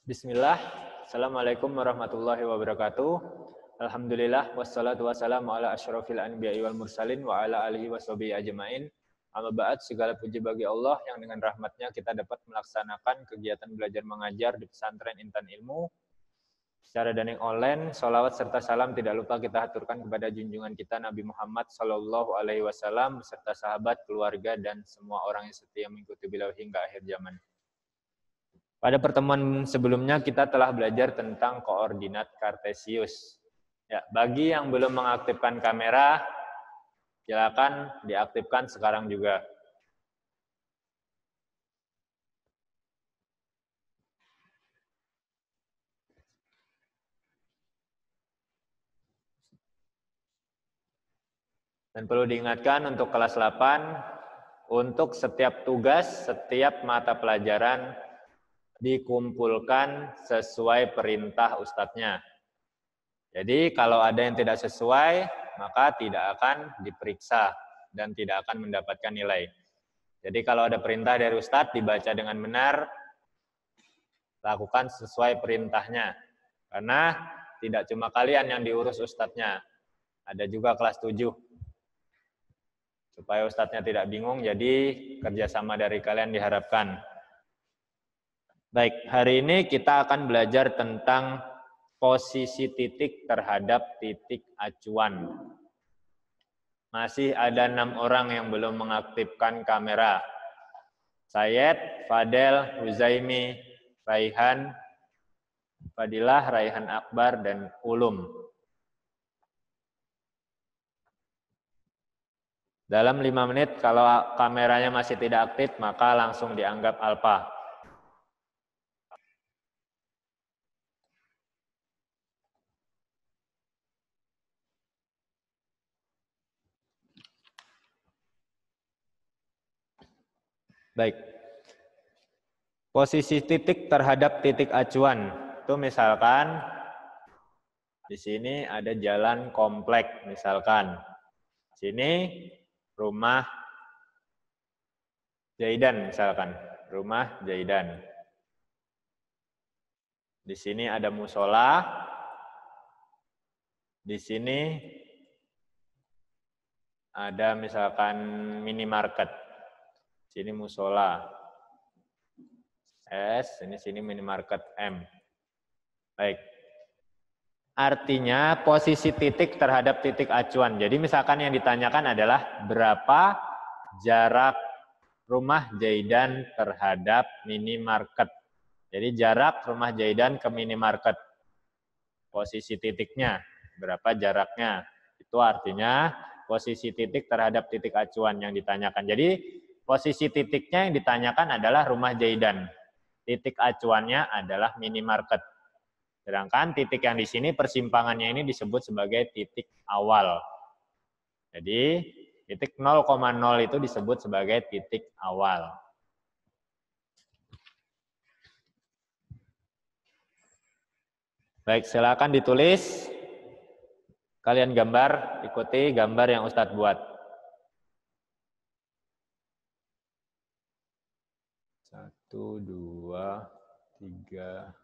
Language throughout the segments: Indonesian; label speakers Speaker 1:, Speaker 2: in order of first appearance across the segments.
Speaker 1: Bismillah, Assalamualaikum warahmatullahi wabarakatuh. Alhamdulillah, wassalatu wassalamu ala asyrafil anbiya'i wal mursalin wa ala alihi washabihi ajma'in. Amma ba'd, segala puji bagi Allah yang dengan rahmatnya kita dapat melaksanakan kegiatan belajar mengajar di pesantren Intan Ilmu secara daring online. Sholawat serta salam tidak lupa kita haturkan kepada junjungan kita Nabi Muhammad Sallallahu Alaihi Wasallam beserta sahabat, keluarga, dan semua orang yang setia mengikuti beliau hingga akhir zaman. Pada pertemuan sebelumnya kita telah belajar tentang koordinat kartesius. Ya, bagi yang belum mengaktifkan kamera, silakan diaktifkan sekarang juga. Dan perlu diingatkan untuk kelas 8, untuk setiap tugas, setiap mata pelajaran dikumpulkan sesuai perintah ustadznya. Jadi kalau ada yang tidak sesuai, maka tidak akan diperiksa dan tidak akan mendapatkan nilai. Jadi kalau ada perintah dari ustadz dibaca dengan benar, lakukan sesuai perintahnya. Karena tidak cuma kalian yang diurus ustadznya, ada juga kelas 7. Supaya ustadznya tidak bingung, jadi kerjasama dari kalian diharapkan. Baik, hari ini kita akan belajar tentang posisi titik terhadap titik acuan. Masih ada 6 orang yang belum mengaktifkan kamera. Sayyid, Fadel, Huzaimi, Raihan, Fadilah, Raihan Akbar, dan Ulum. Dalam 5 menit, kalau kameranya masih tidak aktif, maka langsung dianggap alfa. Baik. Posisi titik terhadap titik acuan. Itu misalkan di sini ada jalan komplek, misalkan. Sini rumah Jaidan, misalkan. Rumah Jaidan. Di sini ada musola. Di sini ada misalkan minimarket. Sini musola S, sini minimarket M. Baik. Artinya posisi titik terhadap titik acuan. Jadi misalkan yang ditanyakan adalah berapa jarak rumah Jaidan terhadap minimarket. Jadi jarak rumah Jaidan ke minimarket. Posisi titiknya, berapa jaraknya. Itu artinya posisi titik terhadap titik acuan yang ditanyakan. Jadi posisi titiknya yang ditanyakan adalah rumah Jaidan. Titik acuannya adalah minimarket. Sedangkan titik yang di sini persimpangannya ini disebut sebagai titik awal. Jadi titik 0,0 itu disebut sebagai titik awal. Baik, silakan ditulis. Kalian gambar, ikuti gambar yang Ustadz buat. 1, 2, 3,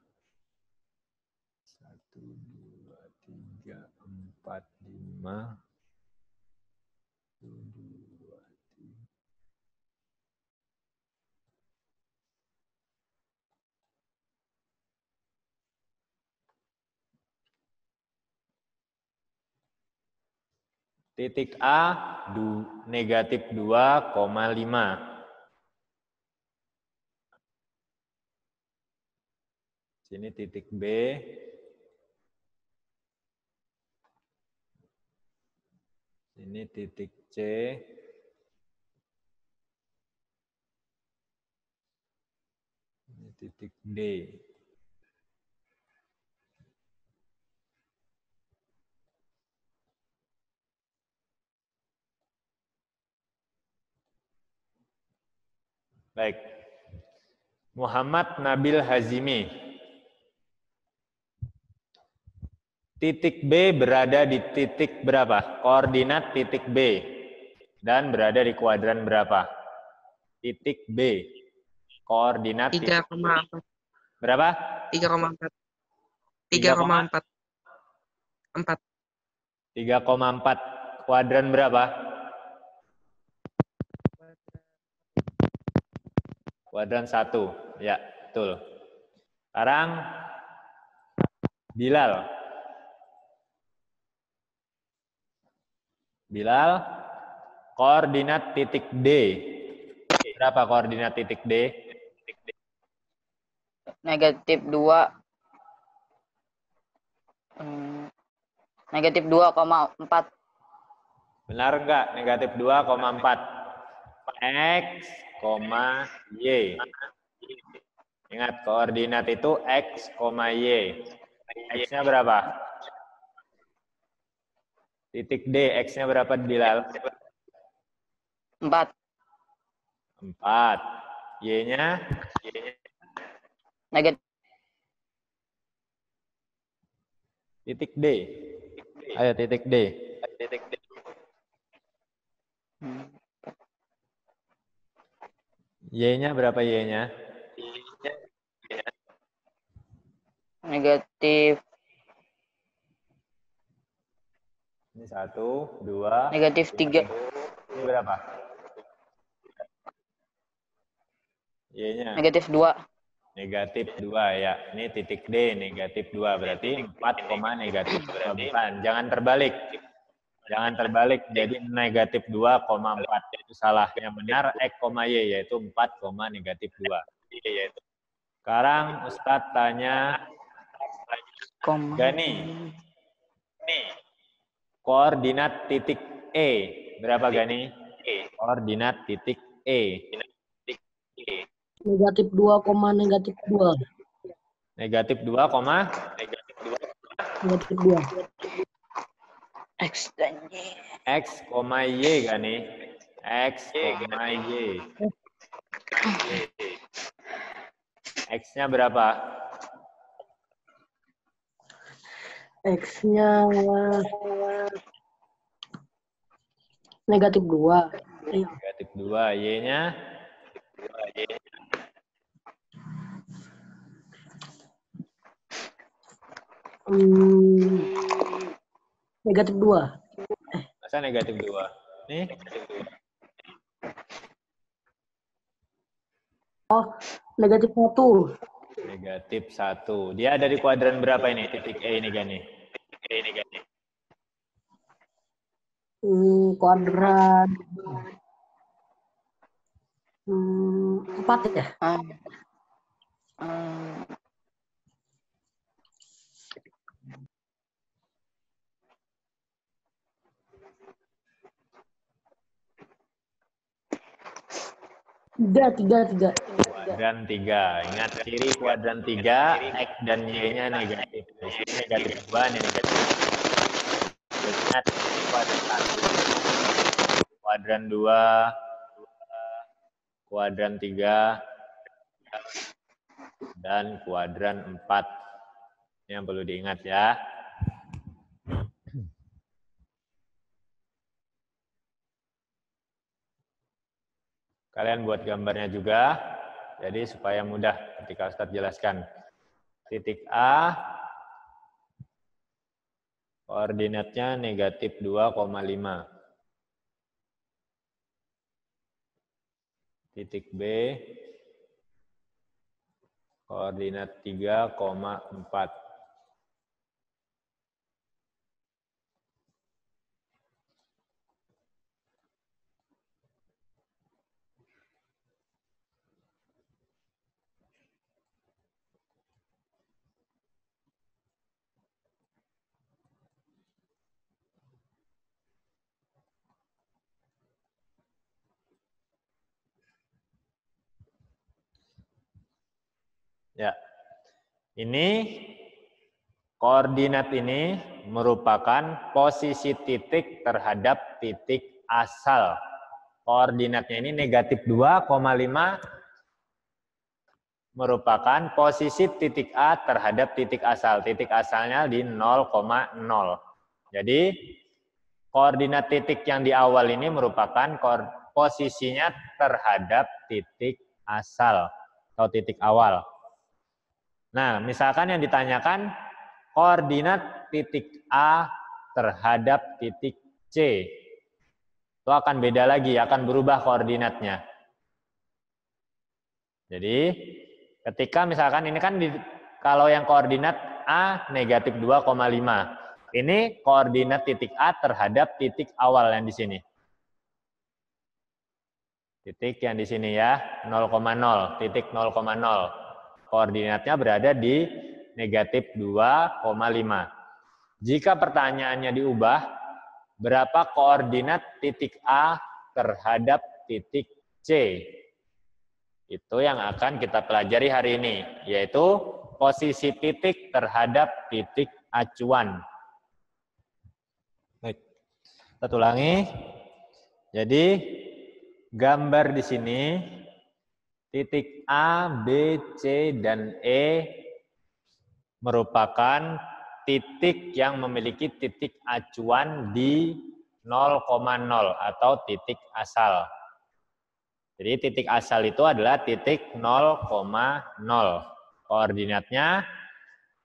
Speaker 1: 1, 2, 3, 4, 5, 1, 2, 3. Titik A, negatif 2,5. Sini titik B. Ini titik C. Ini titik D. Baik. Muhammad Nabil Hazimi. Titik B berada di titik berapa? Koordinat titik B. Dan berada di kuadran berapa? Titik B. Koordinat
Speaker 2: 3,4.
Speaker 1: Berapa?
Speaker 2: 3,4.
Speaker 1: 3,4.
Speaker 2: 4.
Speaker 1: 3,4. Kuadran berapa? Kuadran 1. Ya, betul. Sekarang Bilal. Bilal, koordinat titik D. Berapa koordinat titik D?
Speaker 3: Negatif 2. Negatif 2,4.
Speaker 1: Benar enggak? Negatif 2,4. X, Y. Ingat, koordinat itu X, Y. X-nya berapa? Titik D, X-nya berapa, Bilal?
Speaker 3: 4.
Speaker 1: 4. Y-nya?
Speaker 3: Negatif.
Speaker 1: Titik D. Ayo, titik D. Y-nya berapa Y-nya?
Speaker 3: Negatif.
Speaker 1: Ini 1, 2.
Speaker 3: Negatif 3.
Speaker 1: Ini berapa? Y-nya?
Speaker 3: Negatif 2.
Speaker 1: Negatif 2 ya. Ini titik D, negatif 2. Berarti 4, negatif 2. Bukan, jangan terbalik. Jangan terbalik, jadi negatif 2,4. Itu salah. Yang benar X, Y, yaitu 4, negatif 2. Sekarang Ustadz tanya, Gani, koordinat titik E. Berapa, Gani? Koordinat titik E.
Speaker 4: Negatif 2, negatif 2.
Speaker 1: Negatif 2,
Speaker 4: Negatif 2.
Speaker 3: X dan Y.
Speaker 1: X, Y, Gani. X, Y. X-nya berapa?
Speaker 4: X-nya negatif 2.
Speaker 1: Negatif 2. Y-nya?
Speaker 4: Negatif 2.
Speaker 1: Masa negatif 2? Nih.
Speaker 4: Oh, negatif 1.
Speaker 1: Negatif 1. Dia ada di kuadran berapa ini? Titik E ini, Gani.
Speaker 4: Kuadran 4 ya? Tiga.
Speaker 1: Kuadran 3. Ingat ciri kuadran 3, X dan Y-nya negatif. Di sini negatif 2, ini negatif 1. Ingat kuadran 1. Kuadran 2, kuadran 3, dan kuadran 4. Ini yang perlu diingat ya. Kalian buat gambarnya juga, jadi supaya mudah ketika Ustadz jelaskan. Titik A, koordinatnya negatif 2,5. Titik B, koordinat 3,4. Ya, ini koordinat ini merupakan posisi titik terhadap titik asal. Koordinatnya ini negatif 2,5 merupakan posisi titik A terhadap titik asal. Titik asalnya di 0,0. Jadi koordinat titik yang di awal ini merupakan posisinya terhadap titik asal atau titik awal. Nah, misalkan yang ditanyakan koordinat titik A terhadap titik C. Itu akan beda lagi, akan berubah koordinatnya. Jadi, ketika misalkan ini kan kalau yang koordinat A negatif 2,5. Ini koordinat titik A terhadap titik awal yang di sini. Titik yang di sini ya, 0,0, titik 0,0. Koordinatnya berada di negatif 2,5. Jika pertanyaannya diubah, berapa koordinat titik A terhadap titik C? Itu yang akan kita pelajari hari ini, yaitu posisi titik terhadap titik acuan. Baik, kita ulangi. Jadi, gambar di sini, titik A, B, C, dan E merupakan titik yang memiliki titik acuan di 0,0 atau titik asal. Jadi titik asal itu adalah titik 0,0. Koordinatnya,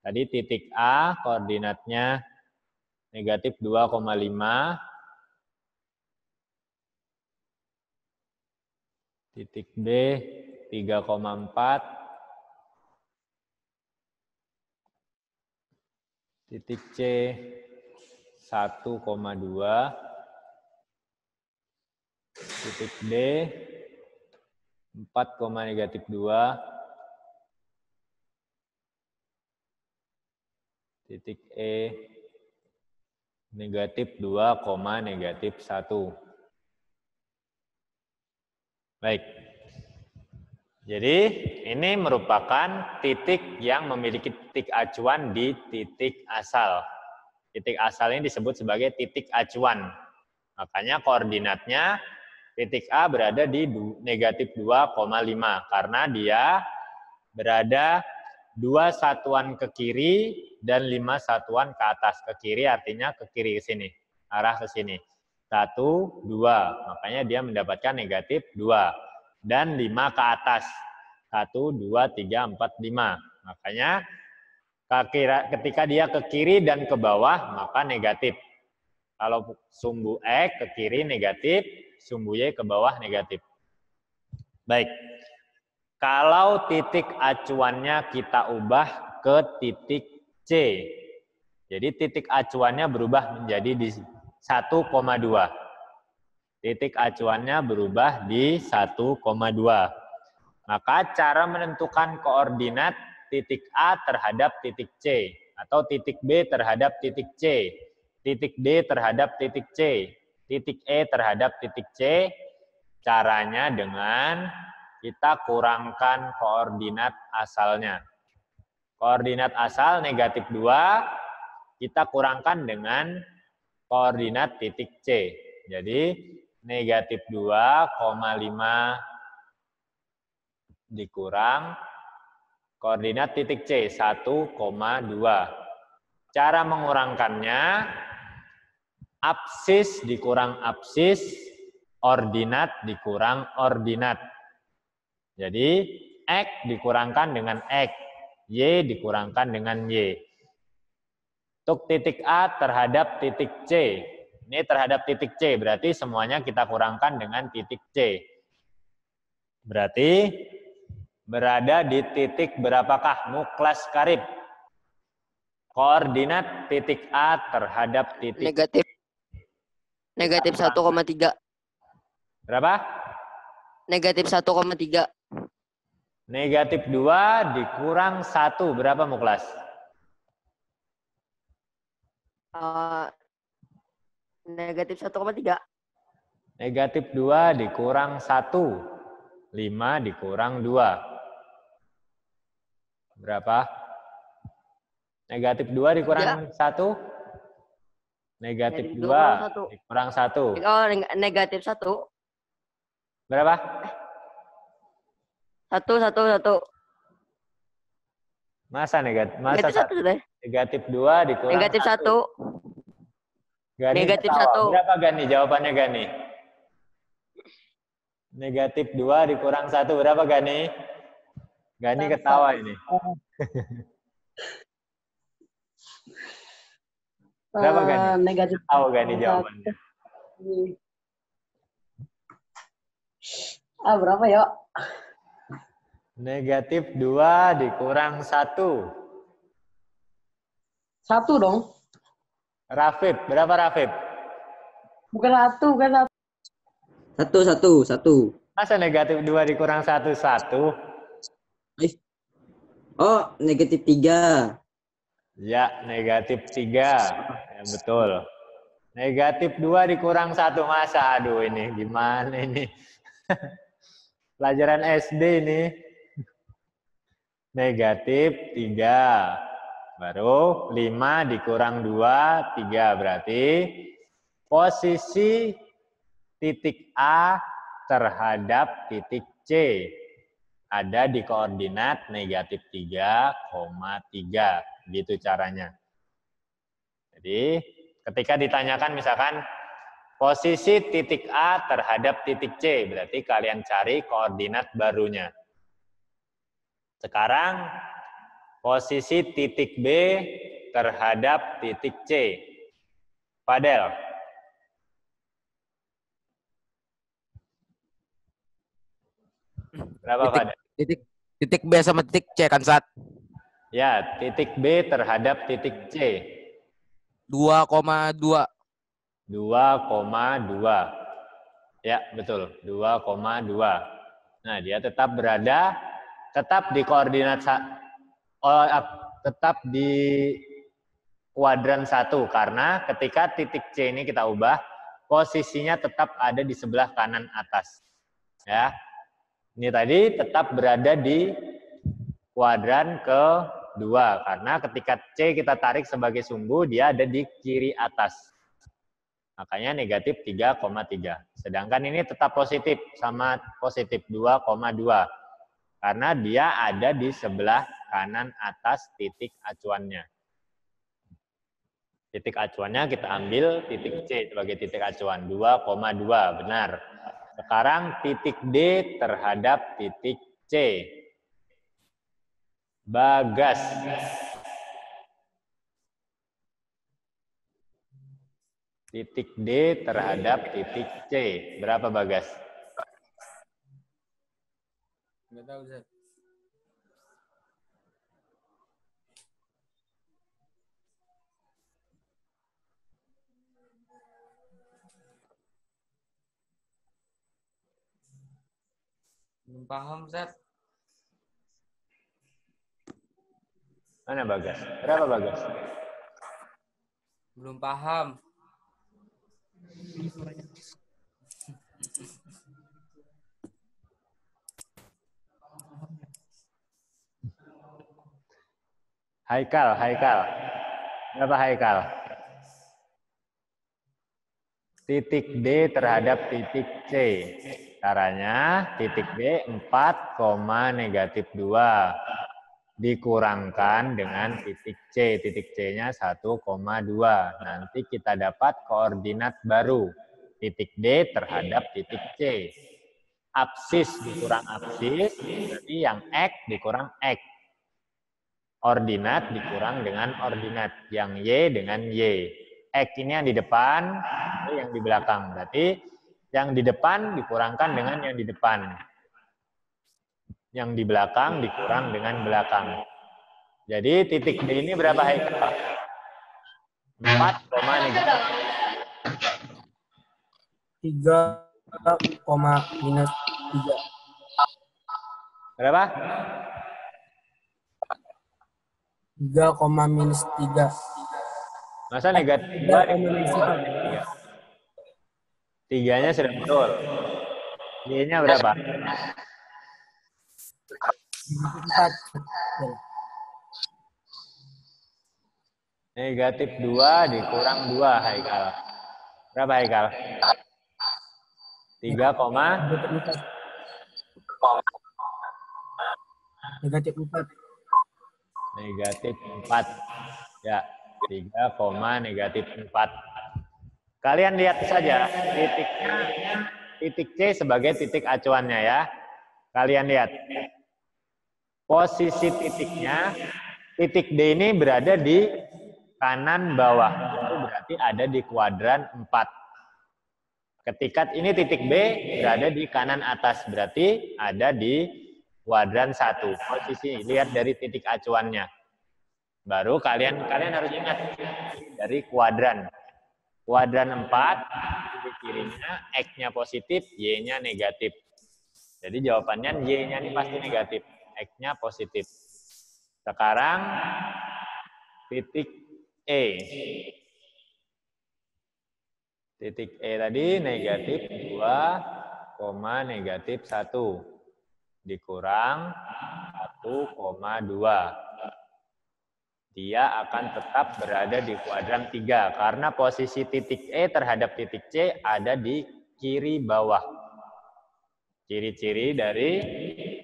Speaker 1: tadi titik A, koordinatnya negatif 2,5. Titik B 3,4. Titik C 1,2. Titik D 4,-2. Titik E negatif 2,-1. Baik. Jadi ini merupakan titik yang memiliki titik acuan di titik asal. Titik asal ini disebut sebagai titik acuan. Makanya koordinatnya titik A berada di negatif 2,5 karena dia berada 2 satuan ke kiri dan 5 satuan ke atas. Ke kiri artinya ke kiri ke sini, arah ke sini. 1, 2, makanya dia mendapatkan negatif 2. Dan 5 ke atas. 1, 2, 3, 4, 5. Makanya ketika dia ke kiri dan ke bawah, maka negatif. Kalau sumbu X ke kiri negatif, sumbu Y ke bawah negatif. Baik. Kalau titik acuannya kita ubah ke titik C. Jadi titik acuannya berubah menjadi di 1,2. Titik acuannya berubah di 1,2. Maka cara menentukan koordinat titik A terhadap titik C atau titik B terhadap titik C, titik D terhadap titik C, titik E terhadap titik C, caranya dengan kita kurangkan koordinat asalnya. Koordinat asal negatif 2, kita kurangkan dengan koordinat titik C. Jadi negatif 2,5 dikurang koordinat titik C 1,2. Cara mengurangkannya, absis dikurang absis, ordinat dikurang ordinat. Jadi X dikurangkan dengan X, Y dikurangkan dengan Y. Untuk titik A terhadap titik C. Ini terhadap titik C, berarti semuanya kita kurangkan dengan titik C. Berarti berada di titik berapakah nukleus karib? Koordinat titik A terhadap titik
Speaker 3: negatif 1,3.
Speaker 1: Berapa?
Speaker 3: Negatif 1,3.
Speaker 1: Negatif 2 dikurang 1, berapa muklas?
Speaker 3: Negatif 1,3.
Speaker 1: Negatif 2 dikurang 1. 5 dikurang 2. Berapa? Negatif 2 dikurang 1? Negatif 2 dikurang 1.
Speaker 3: Oh, negatif 1.
Speaker 1: Berapa?
Speaker 3: 1.
Speaker 1: Masa negatif?
Speaker 3: Negatif 1 sudah.
Speaker 1: Negatif 2 dikurang
Speaker 3: Negatif 1.
Speaker 1: Gani
Speaker 3: Negatif
Speaker 1: ketawa.
Speaker 3: 1.
Speaker 1: Berapa Gani? Jawabannya Gani. Negatif 2 dikurang 1 berapa Gani? Gani ketawa ini. Berapa Gani?
Speaker 4: Negatif
Speaker 1: Tahu Gani jawabannya?
Speaker 4: berapa ya?
Speaker 1: Negatif 2 dikurang 1.
Speaker 4: 1 dong.
Speaker 1: Rafib, berapa Rafib?
Speaker 4: Bukan 1, bukan 1.
Speaker 2: Satu.
Speaker 1: Masa negatif 2 dikurang 1, 1?
Speaker 2: Oh, negatif 3.
Speaker 1: Ya, negatif 3. Ya, betul. Negatif 2 dikurang 1. Masa, aduh ini gimana ini? Pelajaran SD ini. Negatif 3. Baru 5 dikurang 2, 3. Berarti posisi titik A terhadap titik C ada di koordinat negatif 3,3. Gitu caranya. Jadi ketika ditanyakan misalkan posisi titik A terhadap titik C, berarti kalian cari koordinat barunya. Sekarang posisi titik B terhadap titik C. Fadel. Berapa Fadel?
Speaker 5: Titik B sama titik C kan, Sat?
Speaker 1: Ya, titik B terhadap titik C.
Speaker 5: 2,2.
Speaker 1: 2,2. Ya, betul. 2,2. Nah, dia tetap berada, tetap di koordinat, tetap di kuadran 1. Karena ketika titik C ini kita ubah, posisinya tetap ada di sebelah kanan atas. Ya, ini tadi tetap berada di kuadran kedua. Karena ketika C kita tarik sebagai sumbu, dia ada di kiri atas. Makanya negatif 3,3. Sedangkan ini tetap positif, sama positif 2,2. Karena dia ada di sebelah kanan atas titik acuannya. Titik acuannya kita ambil titik C sebagai titik acuan. 2,2, benar. Sekarang titik D terhadap titik C. Bagas. Titik D terhadap titik C. Berapa Bagas?
Speaker 5: Nggak tahu, Sat. Belum paham, Sat.
Speaker 1: Mana Bagas? Berapa Bagas?
Speaker 5: Belum paham.
Speaker 1: Haikal. Berapa Haikal? Titik D terhadap titik C. Caranya titik D 4, negatif 2. Dikurangkan dengan titik C. Titik C-nya 1,2. Nanti kita dapat koordinat baru. Titik D terhadap titik C. Absis dikurang absis, berarti yang X dikurang X. Ordinat dikurang dengan ordinat. Yang Y dengan Y. X ini yang di depan, Y yang di belakang. Berarti yang di depan dikurangkan dengan yang di depan. Yang di belakang dikurang dengan belakang. Jadi titik D ini berapa Haikal? 4, negatif
Speaker 6: 3, minus 3.
Speaker 1: Berapa?
Speaker 6: 3, minus 3.
Speaker 1: Masa negatif 2? 3-nya sudah betul. Y-nya berapa?
Speaker 6: 4.
Speaker 1: Negatif 2 dikurang 2 Haikal. Berapa Haikal? 3,
Speaker 6: Negatif 4.
Speaker 1: negatif 4. Ya, 3, negatif 4. Kalian lihat saja titiknya, titik C sebagai titik acuannya ya. Kalian lihat. posisi titiknya, titik D ini berada di kanan bawah. Itu berarti ada di kuadran 4. Ketika ini titik B berada di kanan atas, berarti ada di kuadran 1. Posisi, lihat dari titik acuannya. Baru kalian harus ingat dari kuadran. Kuadran 4, ciri-cirinya X-nya positif, Y-nya negatif. Jadi jawabannya Y-nya ini pasti negatif, X-nya positif. Sekarang titik E. Titik E tadi negatif 2, negatif 1. Dikurang 1,2. Dia akan tetap berada di kuadran 3 karena posisi titik E terhadap titik C ada di kiri bawah. Ciri-ciri dari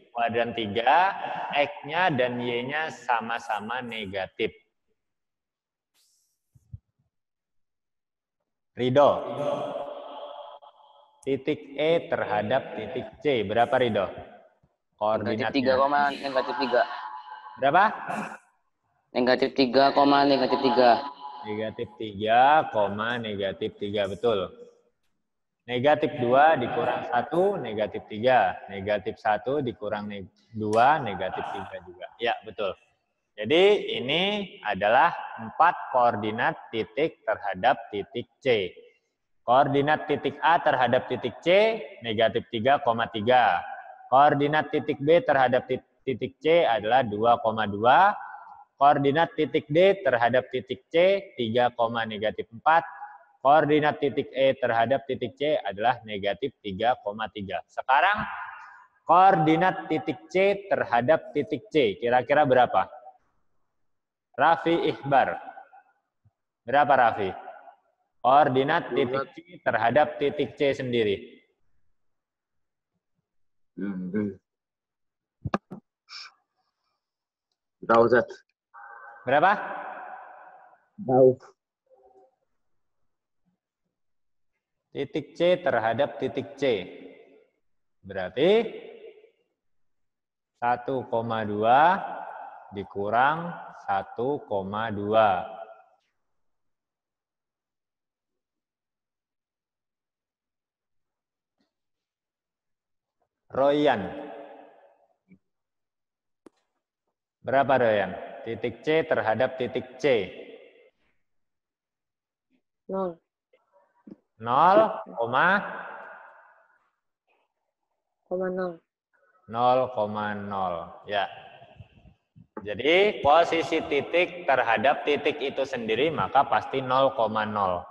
Speaker 1: kuadran 3, X-nya dan Y-nya sama-sama negatif. Ridho. Titik E terhadap titik C berapa, Ridho? Koordinatnya.
Speaker 7: Negatif 3,
Speaker 1: Berapa?
Speaker 7: negatif 3, negatif 3.
Speaker 1: Negatif 3, negatif 3, betul. Negatif 2 dikurang 1, negatif 3. Negatif 1 dikurang 2, negatif 3 juga. Ya, betul. Jadi ini adalah 4 koordinat titik terhadap titik C. Koordinat titik A terhadap titik C, negatif 3,3. Koordinat titik B terhadap titik C adalah 2,2. Koordinat titik D terhadap titik C 3, negatif 4. Koordinat titik E terhadap titik C adalah negatif 3,3. Sekarang koordinat titik C terhadap titik C kira-kira berapa? Raffi Ikhbar. Berapa, Raffi? Koordinat titik C terhadap titik C sendiri.
Speaker 8: Tahu, Zat.
Speaker 1: Berapa?
Speaker 6: Tahu.
Speaker 1: Titik C terhadap titik C. Berarti 1,2 dikurang 1,2. Royan. Berapa, Royan? Titik C terhadap titik C.
Speaker 3: 0.
Speaker 1: 0,0. 0,0. Ya. Jadi posisi titik terhadap titik itu sendiri maka pasti 0,0.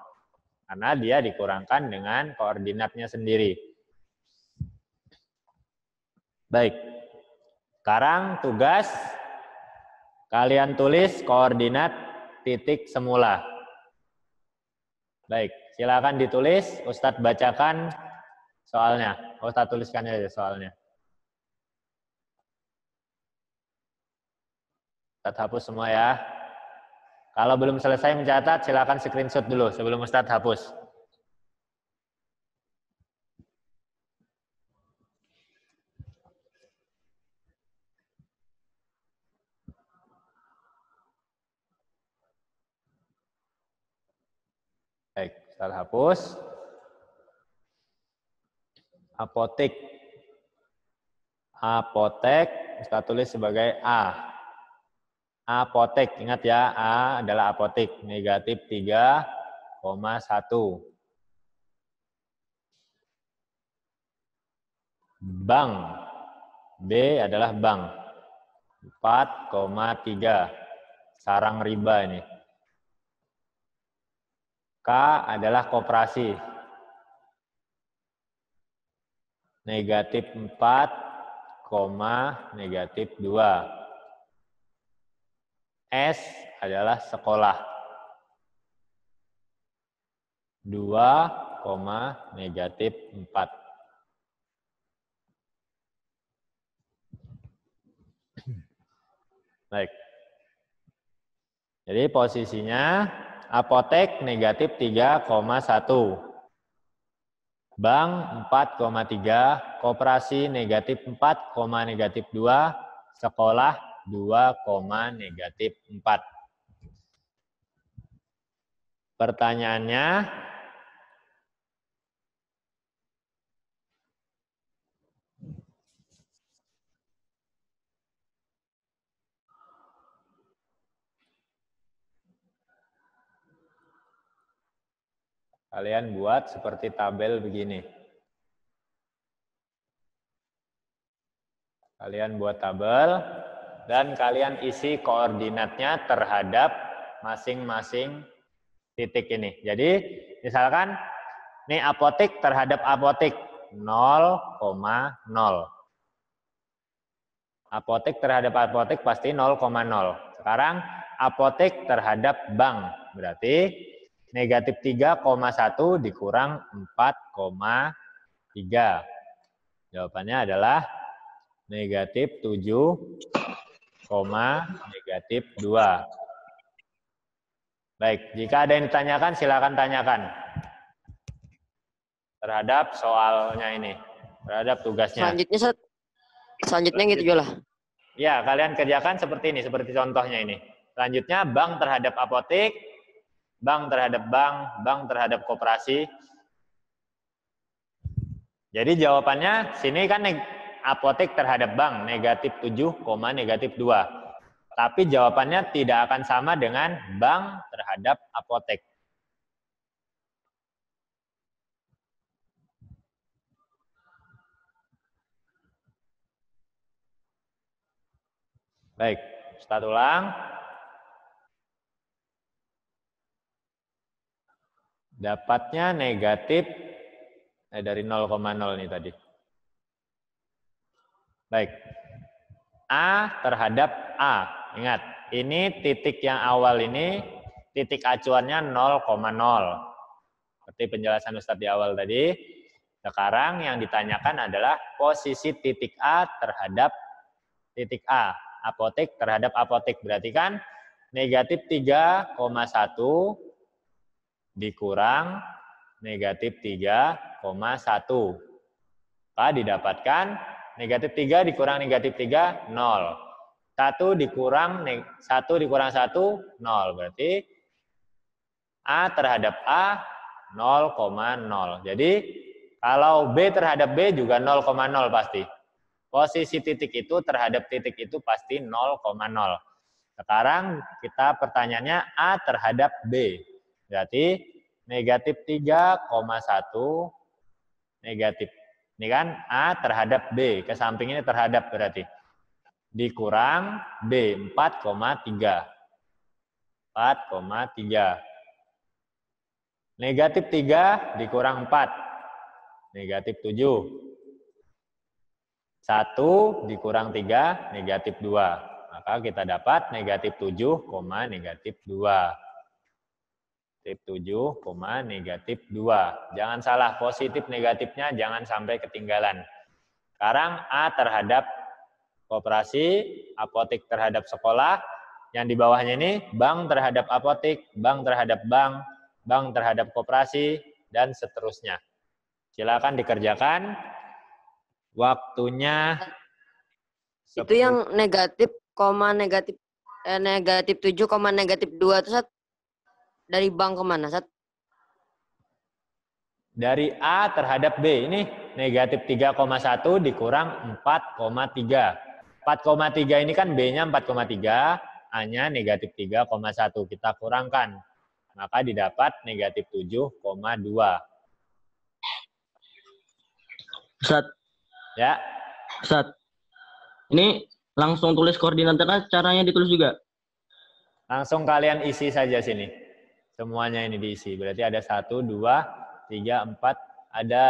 Speaker 1: Karena dia dikurangkan dengan koordinatnya sendiri. Baik. Sekarang tugas kalian tulis koordinat titik semula. Baik, silakan ditulis. Ustadz bacakan soalnya. Ustadz tuliskan aja soalnya. Ustadz hapus semua ya. Kalau belum selesai mencatat, silakan screenshot dulu sebelum Ustadz hapus. Baik, Ustadz hapus. Apotek. Apotek, Ustadz tulis sebagai A. Apotek, ingat ya, A adalah apotek. Negatif 3,1. Bank. B adalah bank. 4,3. Sarang riba ini. K adalah koperasi. Negatif 4, negatif 2. S adalah sekolah. 2, negatif 4. Baik. Jadi posisinya apotek negatif 3,1. Bank 4,3. Koperasi negatif 4, negatif 2. sekolah 2, negatif 4. Pertanyaannya, kalian buat seperti tabel begini. Kalian buat tabel dan kalian isi koordinatnya terhadap masing-masing titik ini. Jadi misalkan ini apotik terhadap apotik 0,0. Apotik terhadap apotik pasti 0,0. Sekarang apotik terhadap bank berarti negatif 3,1 dikurang 4,3. Jawabannya adalah negatif 7, negatif 2. Baik, jika ada yang ditanyakan silakan tanyakan. Terhadap soalnya ini, terhadap tugasnya.
Speaker 3: Selanjutnya gitu juga lah.
Speaker 1: Ya, kalian kerjakan seperti ini, seperti contohnya ini. Selanjutnya bank terhadap apotik, bank terhadap bank, bank terhadap koperasi. Jadi jawabannya sini kan apotik terhadap bank negatif 7, negatif 2. Tapi jawabannya tidak akan sama dengan bank terhadap apotek. Baik, Ustadz ulang. Dapatnya negatif dari 0,0 nih tadi. Baik. A terhadap A. Ingat, ini titik yang awal ini, titik acuannya 0,0. Seperti penjelasan Ustadz di awal tadi. Sekarang yang ditanyakan adalah posisi titik A terhadap titik A. Apotik terhadap apotik. Berarti kan negatif 3,1 dikurang negatif 3,1. Maka didapatkan negatif 3 dikurang negatif 3, 0. 1 dikurang 1 dikurang 1, 0. Berarti A terhadap A 0,0. Jadi kalau B terhadap B juga 0,0 pasti. Posisi titik itu terhadap titik itu pasti 0,0. Sekarang kita pertanyaannya A terhadap B. Berarti negatif 3,1 negatif. Ini kan A terhadap B. Ke samping ini terhadap berarti. Dikurang B 4,3. 4,3. Negatif 3 dikurang 4. Negatif 7. 1 dikurang 3, negatif 2. Maka kita dapat negatif 7, negatif 2. Negatif 7, negatif 2. Jangan salah, positif negatifnya jangan sampai ketinggalan. Sekarang A terhadap koperasi, apotik terhadap sekolah. Yang di bawahnya ini bank terhadap apotik, bank terhadap bank, bank terhadap koperasi, dan seterusnya. Silakan dikerjakan. Waktunya
Speaker 3: Itu yang negatif, negatif 7, negatif 2 itu Sat, dari bank kemana Sat?
Speaker 1: dari A terhadap B. Ini negatif 3,1 dikurang 4,3. 4,3 ini kan B-nya 4,3, A-nya negatif 3,1. Kita kurangkan. Maka didapat negatif 7,2.
Speaker 6: Ustaz,
Speaker 1: Ya.
Speaker 6: Ustaz. Ini langsung tulis koordinatnya kan caranya ditulis juga?
Speaker 1: Langsung kalian isi saja sini. Semuanya ini diisi. Berarti ada 1, 2, 3, 4. Ada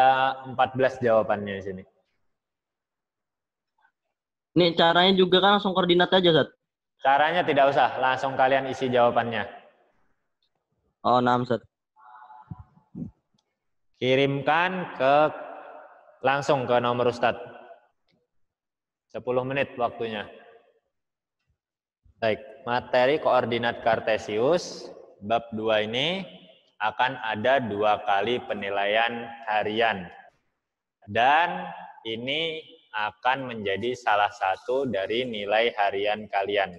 Speaker 1: 14 jawabannya di sini.
Speaker 6: Ini caranya juga kan langsung koordinat aja, Ustaz?
Speaker 1: Caranya tidak usah. Langsung kalian isi jawabannya.
Speaker 6: Oh, 6, Ustaz.
Speaker 1: Kirimkan langsung ke nomor Ustadz. 10 menit waktunya. Baik, materi koordinat Kartesius bab 2 ini akan ada 2 kali penilaian harian. Dan ini akan menjadi salah satu dari nilai harian kalian.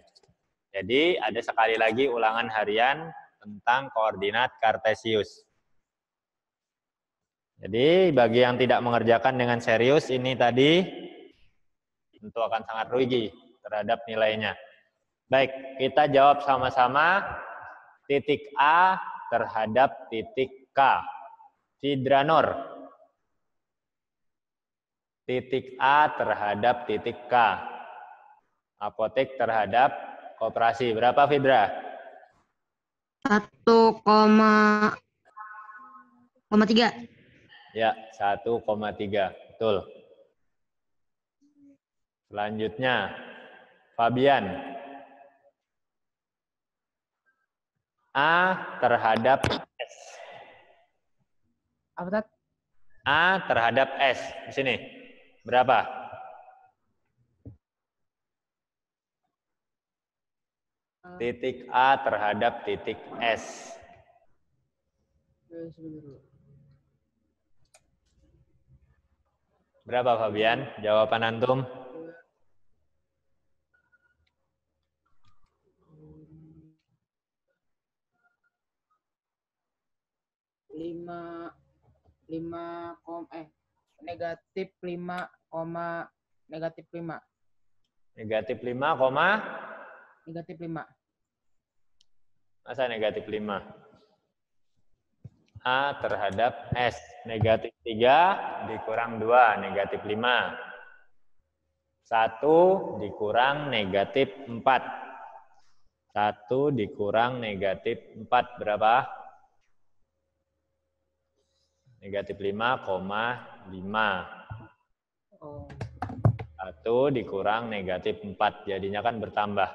Speaker 1: Jadi ada sekali lagi ulangan harian tentang koordinat kartesius. Jadi bagi yang tidak mengerjakan dengan serius ini tadi tentu akan sangat rugi terhadap nilainya. Baik, kita jawab sama-sama titik A terhadap titik K. Sidranor. Titik A terhadap titik K. Apotek terhadap koperasi. Berapa, Fidra?
Speaker 8: 1,3.
Speaker 1: Ya, 1,3. Betul. Selanjutnya, Fabian. A terhadap S.
Speaker 4: Apa Tat?
Speaker 1: A terhadap S. Di sini. Berapa? Titik A terhadap titik S. Berapa, Fabian? Jawaban antum?
Speaker 5: Negatif 5, negatif 5.
Speaker 1: Negatif 5, koma?
Speaker 5: Negatif 5.
Speaker 1: Masa negatif 5? A terhadap S. Negatif 3 dikurang 2, negatif 5. 1 dikurang negatif 4. 1 dikurang negatif 4 berapa? Negatif 5,5. 1 dikurang negatif 4. Jadinya kan bertambah.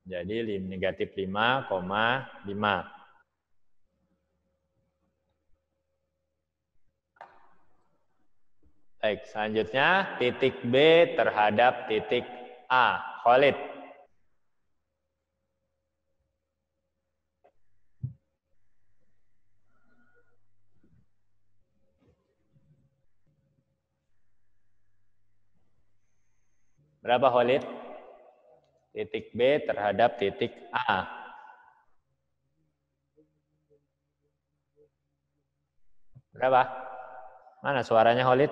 Speaker 1: Jadi negatif 5,5. Baik, selanjutnya titik B terhadap titik A. Khalid. Berapa, Khalid? Titik B terhadap titik A. Berapa? Mana suaranya, Khalid?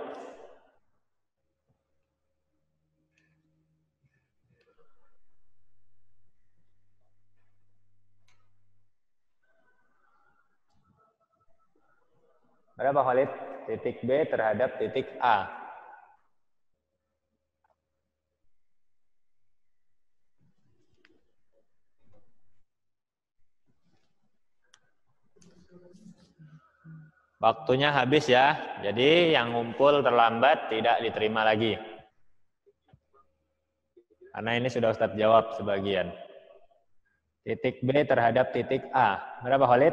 Speaker 1: Berapa, Khalid? Titik B terhadap titik A. Waktunya habis ya. Jadi yang ngumpul terlambat tidak diterima lagi. Karena ini sudah Ustadz jawab sebagian. Titik B terhadap titik A. Berapa, Khalid?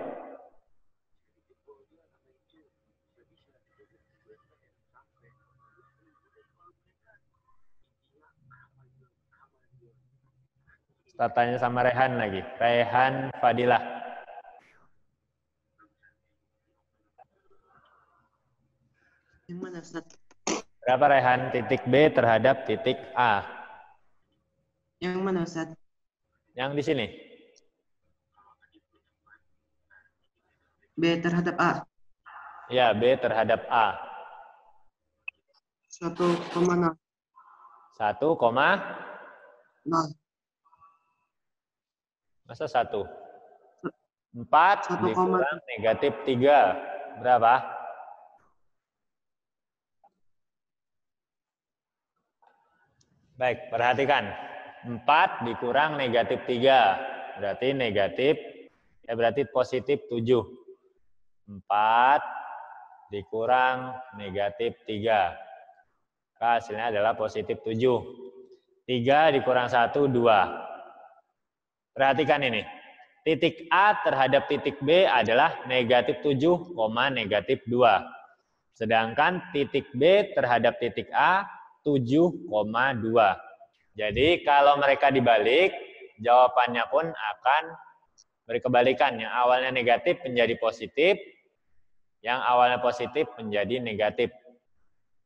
Speaker 1: Ustadz tanya sama Rehan lagi. Rehan Fadilah.
Speaker 2: Yang mana, Ustaz?
Speaker 1: Berapa, Rehan? Titik B terhadap titik A.
Speaker 2: Yang mana, Ustaz?
Speaker 1: Yang di sini.
Speaker 2: B terhadap A.
Speaker 1: Ya, B terhadap A.
Speaker 2: 1,0.
Speaker 1: 1,0. Masa 1? 4 dikurang negatif 3. Berapa? Baik, perhatikan. 4 dikurang negatif 3. Berarti negatif, berarti positif 7. 4 dikurang negatif 3. Hasilnya adalah positif 7. 3 dikurang 1, 2. Perhatikan ini. Titik A terhadap titik B adalah negatif 7, negatif 2. Sedangkan titik B terhadap titik A 7,2. Jadi kalau mereka dibalik, jawabannya pun akan berkebalikan. Yang awalnya negatif menjadi positif, yang awalnya positif menjadi negatif.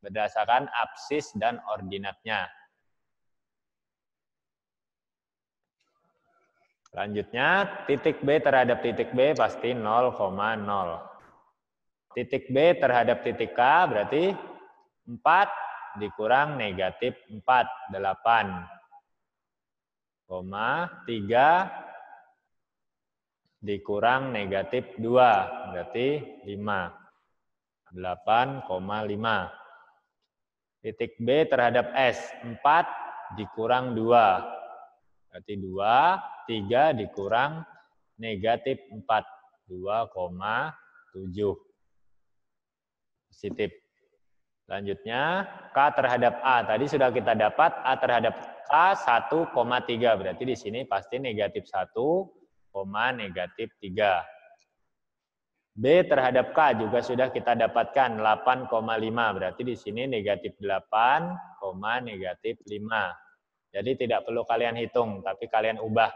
Speaker 1: berdasarkan absis dan ordinatnya. Selanjutnya, titik B terhadap titik B pasti 0,0. Titik B terhadap titik K berarti 4 dikurang negatif 4, 8. 3 dikurang negatif 2, berarti 5. 8,5. Titik B terhadap S, 4 dikurang 2. Berarti 2, 3 dikurang negatif 4, 2,7. Positif. Selanjutnya, K terhadap A. Tadi sudah kita dapat A terhadap K 1,3. Berarti di sini pasti negatif 1, negatif 3. B terhadap K juga sudah kita dapatkan 8,5. Berarti di sini negatif 8, negatif 5. Jadi tidak perlu kalian hitung, tapi kalian ubah.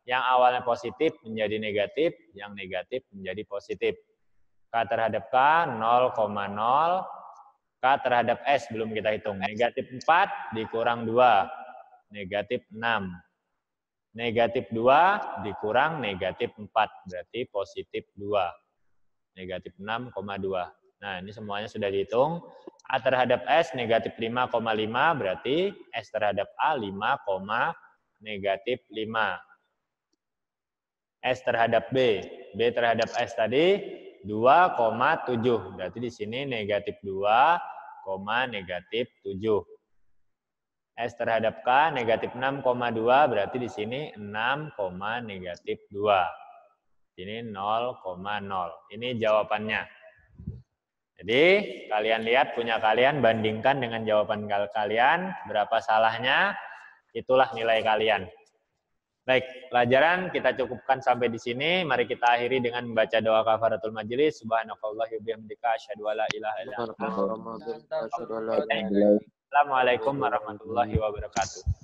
Speaker 1: Yang awalnya positif menjadi negatif, yang negatif menjadi positif. K terhadap K 0,0. K terhadap S belum kita hitung. Negatif 4 dikurang 2. Negatif 6. Negatif 2 dikurang negatif 4. Berarti positif 2. Negatif 6,2. Nah, ini semuanya sudah dihitung. A terhadap S negatif 5,5. Berarti S terhadap A 5, negatif 5. S terhadap B. B terhadap S tadi 2,7. Berarti di sini negatif 2, negatif 7. S terhadap K negatif 6,2. Berarti di sini 6, negatif 2. Ini 0,0. Ini jawabannya. Jadi kalian lihat punya kalian, bandingkan dengan jawaban kalian. Berapa salahnya, itulah nilai kalian. Baik, pelajaran kita cukupkan sampai di sini. Mari kita akhiri dengan membaca doa kafaratul majelis. Subhanallahi wa bihamdika asyhadu an la ilaha illa anta astaghfiruka wa atubu ilaik. Assalamualaikum warahmatullahi wabarakatuh.